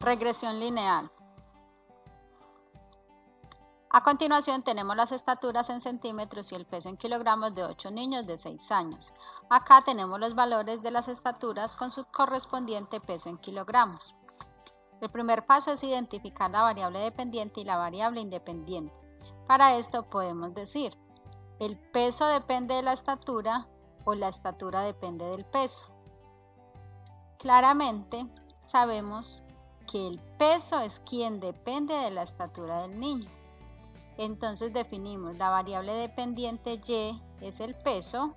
Regresión lineal. A continuación tenemos las estaturas en centímetros y el peso en kilogramos de 8 niños de 6 años. Acá tenemos los valores de las estaturas con su correspondiente peso en kilogramos. El primer paso es identificar la variable dependiente y la variable independiente. Para esto podemos decir, el peso depende de la estatura o la estatura depende del peso. Claramente sabemos que el peso es quien depende de la estatura del niño. Entonces definimos la variable dependiente y es el peso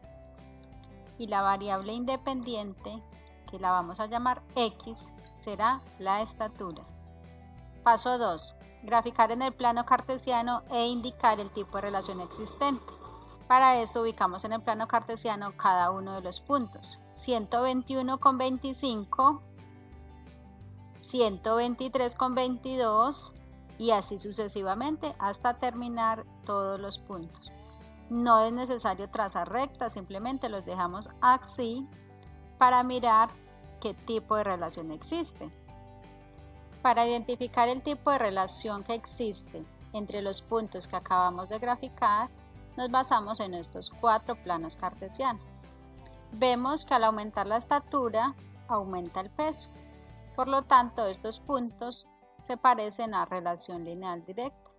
y la variable independiente, que la vamos a llamar x, será la estatura. Paso 2. Graficar en el plano cartesiano e indicar el tipo de relación existente. Para esto ubicamos en el plano cartesiano cada uno de los puntos. 121,25, 123,22 y así sucesivamente hasta terminar todos los puntos. No es necesario trazar rectas, simplemente los dejamos así para mirar qué tipo de relación existe. Para identificar el tipo de relación que existe entre los puntos que acabamos de graficar, nos basamos en estos 4 planos cartesianos. Vemos que al aumentar la estatura, aumenta el peso. Por lo tanto, estos puntos se parecen a relación lineal directa.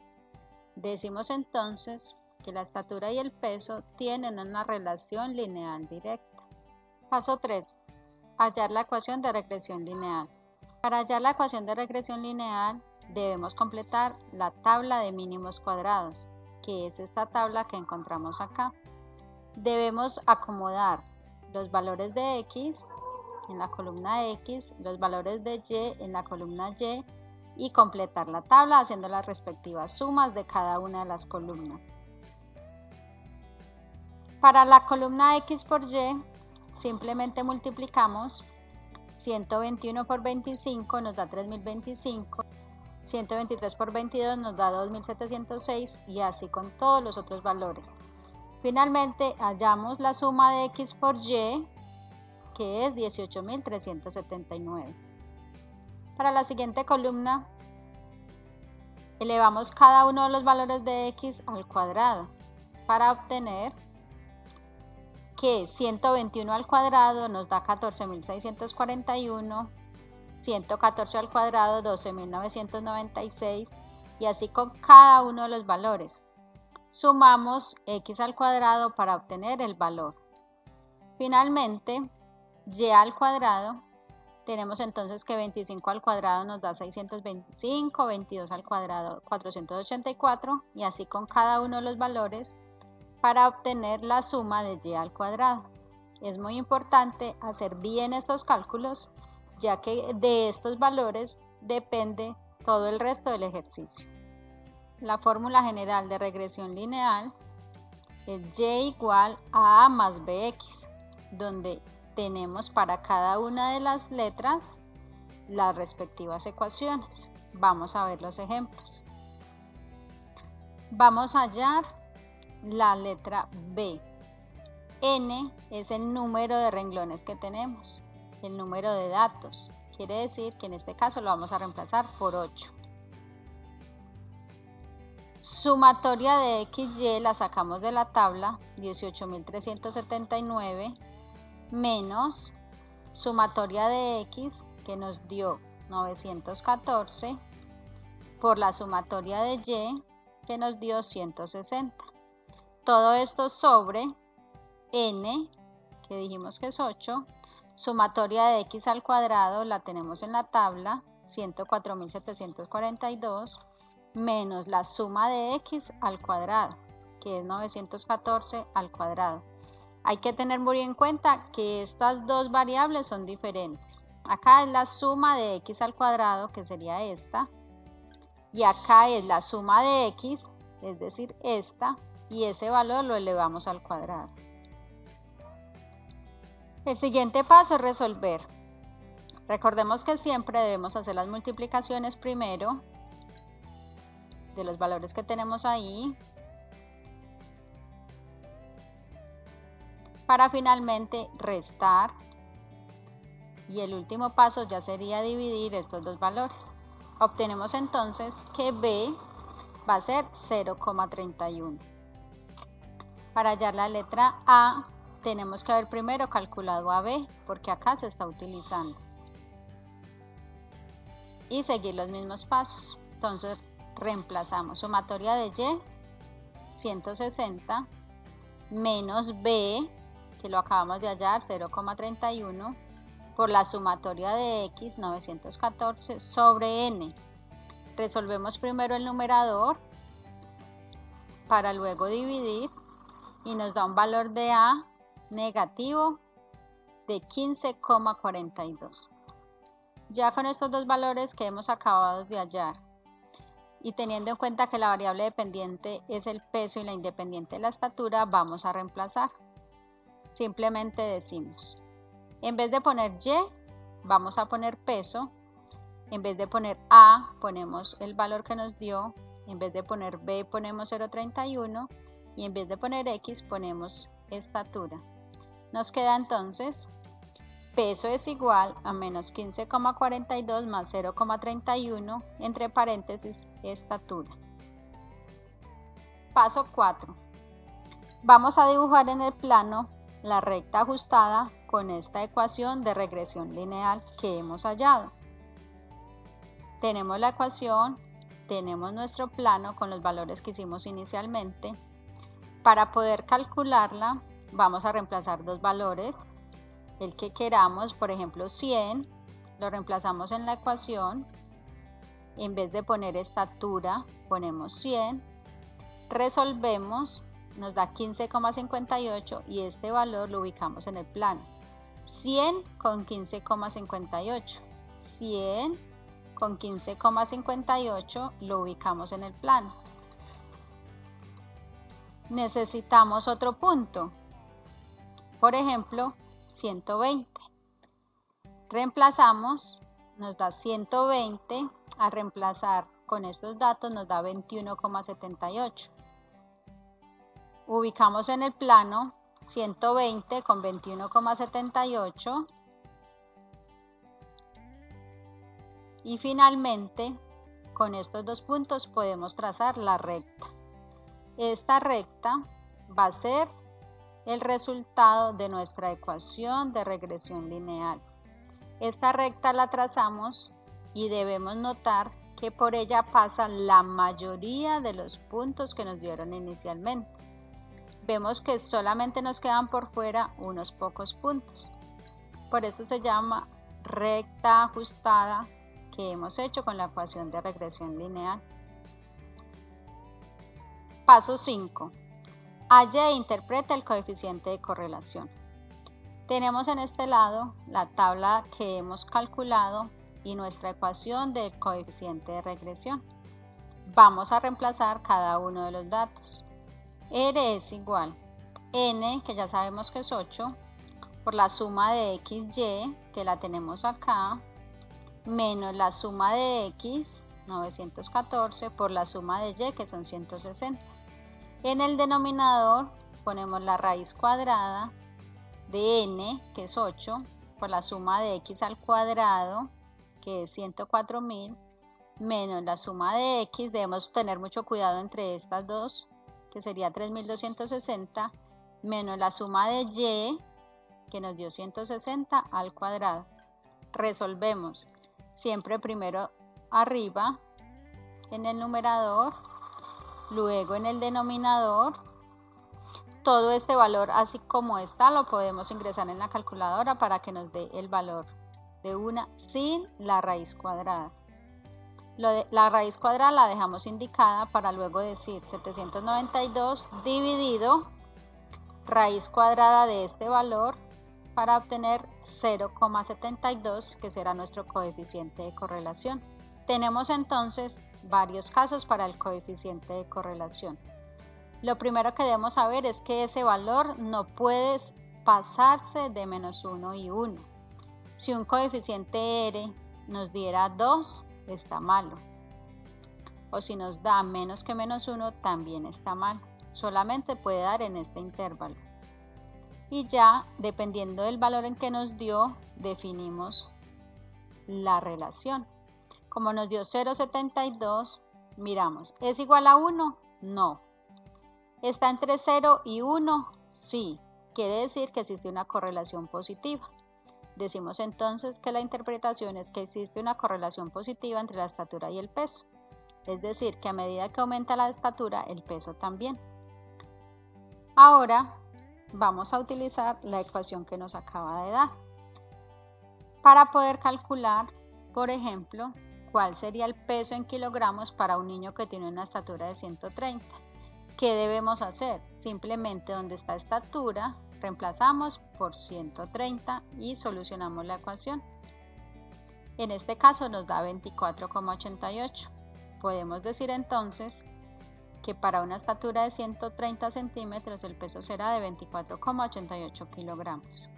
Decimos entonces que la estatura y el peso tienen una relación lineal directa. Paso 3. Hallar la ecuación de regresión lineal. Para hallar la ecuación de regresión lineal, debemos completar la tabla de mínimos cuadrados, que es esta tabla que encontramos acá. Debemos acomodar los valores de x en la columna X, los valores de Y en la columna Y completar la tabla haciendo las respectivas sumas de cada una de las columnas. Para la columna X por Y, simplemente multiplicamos 121 por 25 nos da 3025, 123 por 22 nos da 2706 y así con todos los otros valores. Finalmente hallamos la suma de X por Y, que es 18.379. Para la siguiente columna, elevamos cada uno de los valores de x al cuadrado para obtener que 121 al cuadrado nos da 14.641, 114 al cuadrado 12.996 y así con cada uno de los valores. Sumamos x al cuadrado para obtener el valor. Finalmente, y al cuadrado, tenemos entonces que 25 al cuadrado nos da 625, 22 al cuadrado 484 y así con cada uno de los valores para obtener la suma de y al cuadrado. Es muy importante hacer bien estos cálculos, ya que de estos valores depende todo el resto del ejercicio. La fórmula general de regresión lineal es y igual a más bx, donde tenemos para cada una de las letras las respectivas ecuaciones. Vamos a ver los ejemplos. Vamos a hallar la letra B. N es el número de renglones que tenemos, el número de datos. Quiere decir que en este caso lo vamos a reemplazar por 8. Sumatoria de x y la sacamos de la tabla, 18.379, menos sumatoria de x, que nos dio 914, por la sumatoria de y, que nos dio 160. Todo esto sobre n, que dijimos que es 8, sumatoria de x al cuadrado, la tenemos en la tabla, 104.742, menos la suma de x al cuadrado, que es 914 al cuadrado. Hay que tener muy en cuenta que estas dos variables son diferentes. Acá es la suma de x al cuadrado, que sería esta, y acá es la suma de x, es decir, esta, y ese valor lo elevamos al cuadrado. El siguiente paso es resolver. Recordemos que siempre debemos hacer las multiplicaciones primero de los valores que tenemos ahí, para finalmente restar, y el último paso ya sería dividir estos dos valores. Obtenemos entonces que B va a ser 0,31. Para hallar la letra A, tenemos que haber primero calculado a B, porque acá se está utilizando. Y seguir los mismos pasos. Entonces reemplazamos sumatoria de Y, 160, menos B, que lo acabamos de hallar, 0,31, por la sumatoria de X, 914, sobre N. Resolvemos primero el numerador para luego dividir y nos da un valor de A negativo de 15,42. Ya con estos dos valores que hemos acabado de hallar y teniendo en cuenta que la variable dependiente es el peso y la independiente la estatura, vamos a reemplazar. Simplemente decimos, en vez de poner Y, vamos a poner peso. En vez de poner A, ponemos el valor que nos dio. En vez de poner B, ponemos 0,31. Y en vez de poner X, ponemos estatura. Nos queda entonces, peso es igual a menos 15,42 más 0,31, entre paréntesis, estatura. Paso 4. Vamos a dibujar en el plano la recta ajustada con esta ecuación de regresión lineal que hemos hallado. Tenemos la ecuación, tenemos nuestro plano con los valores que hicimos inicialmente. Para poder calcularla, vamos a reemplazar dos valores. El que queramos, por ejemplo 100, lo reemplazamos en la ecuación. En vez de poner estatura, ponemos 100. Resolvemos, nos da 15,58 y este valor lo ubicamos en el plano. 100 con 15,58. 100 con 15,58 lo ubicamos en el plano. Necesitamos otro punto. Por ejemplo, 120. Reemplazamos, nos da 120. A reemplazar con estos datos nos da 21,78. Ubicamos en el plano 120 con 21,78. Y finalmente, con estos dos puntos podemos trazar la recta. Esta recta va a ser el resultado de nuestra ecuación de regresión lineal. Esta recta la trazamos y debemos notar que por ella pasa la mayoría de los puntos que nos dieron inicialmente. Vemos que solamente nos quedan por fuera unos pocos puntos. Por eso se llama recta ajustada que hemos hecho con la ecuación de regresión lineal. Paso 5. Halla e interpreta el coeficiente de correlación. Tenemos en este lado la tabla que hemos calculado y nuestra ecuación del coeficiente de regresión. Vamos a reemplazar cada uno de los datos. R es igual N, que ya sabemos que es 8, por la suma de XY, que la tenemos acá, menos la suma de X, 914, por la suma de Y, que son 160. En el denominador ponemos la raíz cuadrada de N, que es 8, por la suma de X al cuadrado, que es 104.000, menos la suma de X, debemos tener mucho cuidado entre estas dos, que sería 3.260, menos la suma de Y, que nos dio 160 al cuadrado. Resolvemos. Siempre primero arriba en el numerador, luego en el denominador. Todo este valor así como está lo podemos ingresar en la calculadora para que nos dé el valor de una sin la raíz cuadrada. La raíz cuadrada la dejamos indicada para luego decir 792 dividido raíz cuadrada de este valor para obtener 0,72, que será nuestro coeficiente de correlación. Tenemos entonces varios casos para el coeficiente de correlación. Lo primero que debemos saber es que ese valor no puede pasarse de menos 1 y 1. Si un coeficiente R nos diera 2, está malo. O si nos da menos que menos 1, también está mal. Solamente puede dar en este intervalo. Y ya, dependiendo del valor en que nos dio, definimos la relación. Como nos dio 0,72, miramos, ¿es igual a 1? No. ¿Está entre 0 y 1? Sí. Quiere decir que existe una correlación positiva. Decimos entonces que la interpretación es que existe una correlación positiva entre la estatura y el peso. Es decir, que a medida que aumenta la estatura, el peso también. Ahora vamos a utilizar la ecuación que nos acaba de dar para poder calcular, por ejemplo, cuál sería el peso en kilogramos para un niño que tiene una estatura de 130. ¿Qué debemos hacer? Simplemente donde está estatura, reemplazamos por 130 y solucionamos la ecuación. En este caso nos da 24,88. Podemos decir entonces que para una estatura de 130 centímetros el peso será de 24,88 kilogramos.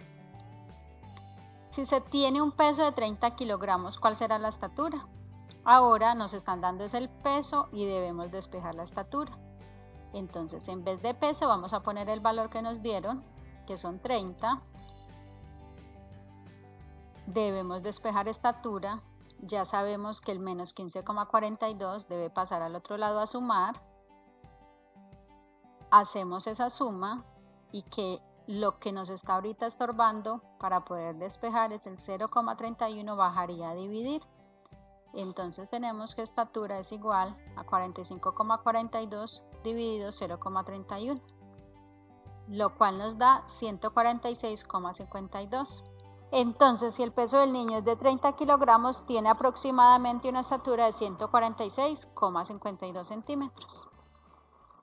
Si se tiene un peso de 30 kilogramos, ¿cuál será la estatura? Ahora nos están dando el peso y debemos despejar la estatura. Entonces, en vez de peso vamos a poner el valor que nos dieron, que son 30. Debemos despejar estatura. Ya sabemos que el menos 15,42 debe pasar al otro lado a sumar. Hacemos esa suma y que lo que nos está ahorita estorbando para poder despejar es el 0,31, bajaría a dividir. Entonces tenemos que estatura es igual a 45,42 dividido 0,31, lo cual nos da 146,52. Entonces, si el peso del niño es de 30 kilogramos, tiene aproximadamente una estatura de 146,52 centímetros.